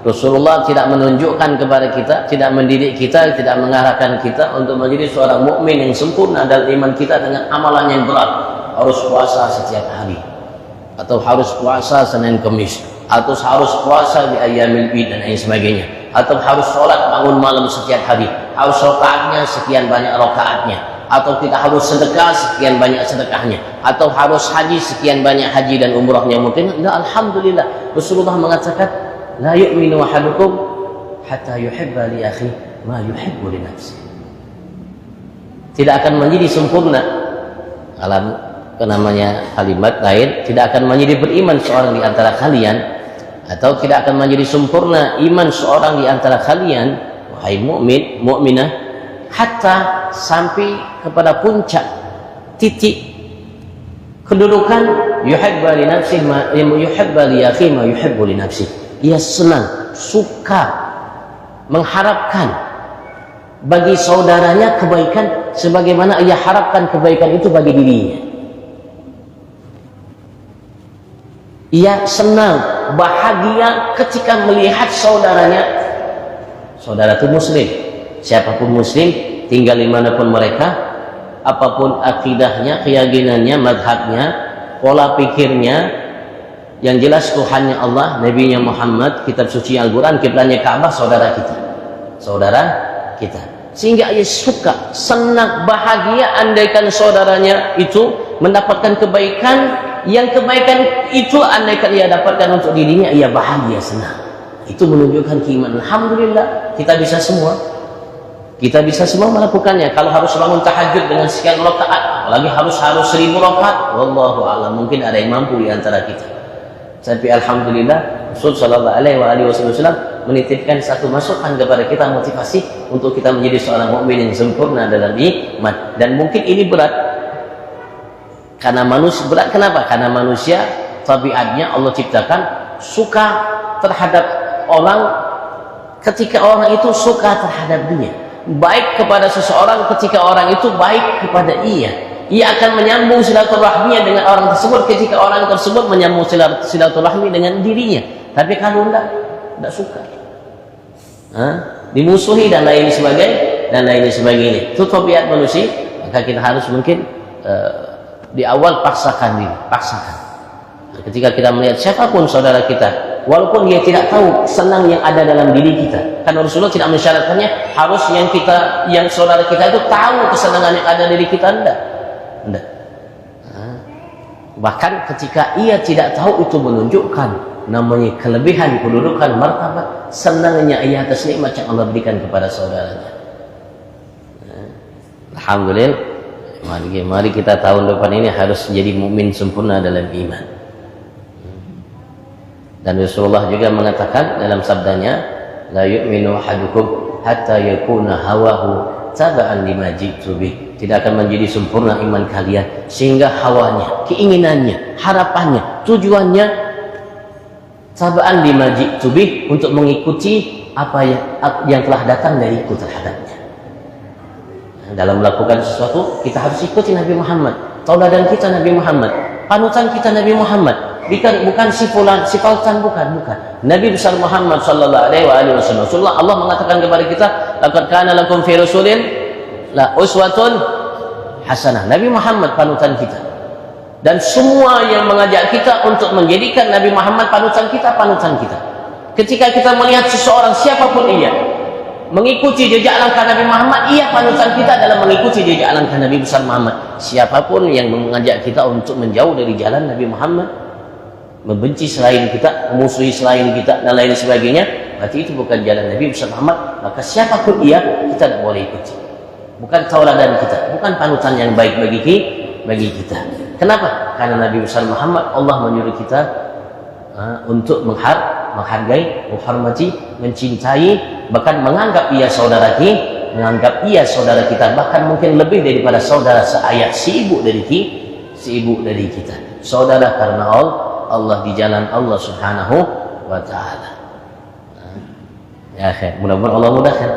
Rasulullah tidak menunjukkan kepada kita, tidak mendidik kita, tidak mengarahkan kita untuk menjadi seorang mukmin yang sempurna dalam iman kita dengan amalan yang berat. Harus puasa setiap hari, atau harus puasa Senin Kamis, atau harus puasa di Ayyamil Bid dan lain sebagainya, atau harus sholat bangun malam setiap hari, harus rakaatnya sekian banyak rakaatnya, atau kita harus sedekah sekian banyak sedekahnya, atau harus haji sekian banyak haji dan umrahnya. Mungkin nah, alhamdulillah Rasulullah mengatakan la yu'minu ahadukum hatta yuhibba li akhi ma yuhibbu li nafsi. Tidak akan menjadi sempurna alam namanya kalimat lain, tidak akan menjadi beriman seorang di antara kalian, atau tidak akan menjadi sempurna iman seorang di antara kalian wahai mukmin mukminah hatta sampai kepada puncak titik kedudukan yuhibba li nafsi ma yuhibba li akhi ma yuhibbu li nafsi. Ia senang, suka, mengharapkan bagi saudaranya kebaikan sebagaimana ia harapkan kebaikan itu bagi dirinya. Ia senang, bahagia ketika melihat saudaranya. Saudara itu muslim, siapapun muslim, tinggal dimanapun mereka, apapun akidahnya, keyakinannya, madhabnya, pola pikirnya, yang jelas Tuhannya Allah, Nabi-Nya Muhammad, kitab suci Al-Quran, kiblatnya Ka'bah, saudara kita, saudara kita. Sehingga ia suka, senang, bahagia andaikan saudaranya itu mendapatkan kebaikan, yang kebaikan itu andaikan ia dapatkan untuk dirinya, ia bahagia, senang. Itu menunjukkan keimanan. Alhamdulillah kita bisa semua, kita bisa semua melakukannya. Kalau harus bangun tahajud dengan sekian rakaat, apalagi harus 1000 rakaat, wallahu a'lam, mungkin ada yang mampu di antara kita. Tapi alhamdulillah Rasul sallallahu alaihi wasallam menitipkan satu masukan kepada kita, motivasi untuk kita menjadi seorang mukmin yang sempurna dalam iman. Dan mungkin ini berat karena manusia, berat kenapa? Karena manusia tabiatnya Allah ciptakan suka terhadap orang ketika orang itu suka terhadap dia, baik kepada seseorang ketika orang itu baik kepada ia. Ia akan menyambung silaturahminya dengan orang tersebut ketika orang tersebut menyambung silaturahmi dengan dirinya. Tapi kalau tidak suka, dimusuhi dan lain sebagainya, itu tabiat manusia. Maka kita harus mungkin di awal paksakan diri, paksakan. Ketika kita melihat siapapun saudara kita, walaupun dia tidak tahu senang yang ada dalam diri kita, karena Rasulullah tidak mensyaratkannya harus yang saudara kita itu tahu kesenangan yang ada di diri kita, enggak. Bahkan ketika ia tidak tahu, itu menunjukkan namanya kelebihan, kedudukan, martabat, senangnya ia atas nikmat yang Allah berikan kepada saudaranya. Alhamdulillah, mari kita tahun depan ini harus menjadi mukmin sempurna dalam iman. Dan Rasulullah juga mengatakan dalam sabdanya, la yu'minu ahadukum hatta yakuna hawahu taba'an lima ji'tu bih. Tidak akan menjadi sempurna iman kalian sehingga hawanya, keinginannya, harapannya, tujuannya taba'an lima ji'tu bih, untuk mengikuti apa yang telah datang dariku terhadapnya. Dalam melakukan sesuatu kita harus ikuti Nabi Muhammad, tauladan kita Nabi Muhammad, panutan kita Nabi Muhammad. Bukan si fulan, si pautan, bukan. Nabi besar Muhammad sallallahu alaihi wasallam. Allah mengatakan kepada kita, laqad kana lakum fi rasulin la uswatun hasanah. Nabi Muhammad panutan kita. Dan semua yang mengajak kita untuk menjadikan Nabi Muhammad panutan kita. Ketika kita melihat seseorang siapapun ia mengikuti jejak langkah Nabi Muhammad, ia panutan kita dalam mengikuti jejak langkah Nabi besar Muhammad. Siapapun yang mengajak kita untuk menjauh dari jalan Nabi Muhammad, membenci selain kita, memusuhi selain kita, dan lain sebagainya, berarti itu bukan jalan Nabi besar Muhammad. Maka siapapun ia, kita tidak boleh ikuti. Bukan tauladan kita, bukan panutan yang baik bagi kita. Kenapa? Karena Nabi besar Muhammad, Allah menyuruh kita untuk menghargai, menghormati, mencintai, bahkan menganggap ia saudara kita, bahkan mungkin lebih daripada saudara seayah, si ibu dari kita. Saudara karena Allah di jalan Allah Subhanahu wa ta'ala. Ya, mudah-mudahan Allah mudahkan.